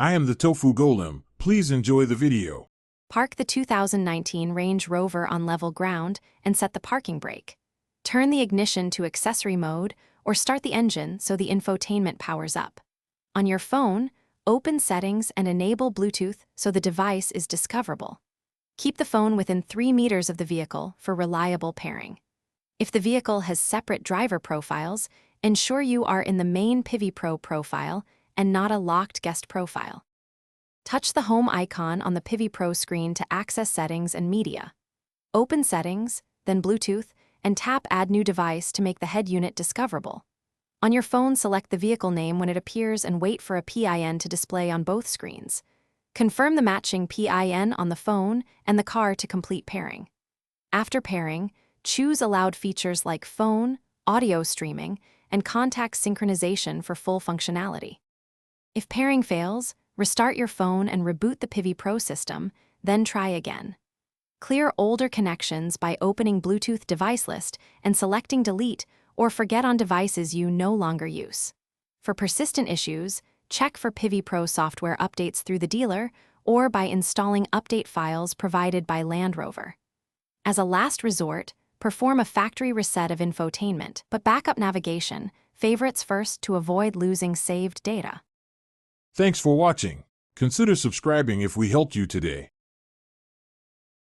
I am the Tofu Golem. Please enjoy the video. Park the 2019 Range Rover on level ground and set the parking brake. Turn the ignition to accessory mode or start the engine so the infotainment powers up. On your phone, open Settings and enable Bluetooth so the device is discoverable. Keep the phone within 3 meters of the vehicle for reliable pairing. If the vehicle has separate driver profiles, ensure you are in the main Pivi Pro profile and not a locked guest profile. Touch the home icon on the Pivi Pro screen to access settings and media. Open Settings, then Bluetooth, and tap Add New Device to make the head unit discoverable. On your phone, select the vehicle name when it appears and wait for a PIN to display on both screens. Confirm the matching PIN on the phone and the car to complete pairing. After pairing, choose allowed features like phone, audio streaming, and contact synchronization for full functionality. If pairing fails, restart your phone and reboot the Pivi Pro system, then try again. Clear older connections by opening Bluetooth device list and selecting Delete or Forget on devices you no longer use. For persistent issues, check for Pivi Pro software updates through the dealer or by installing update files provided by Land Rover. As a last resort, perform a factory reset of infotainment, but backup navigation, favorites first to avoid losing saved data. Thanks for watching. Consider subscribing if we helped you today.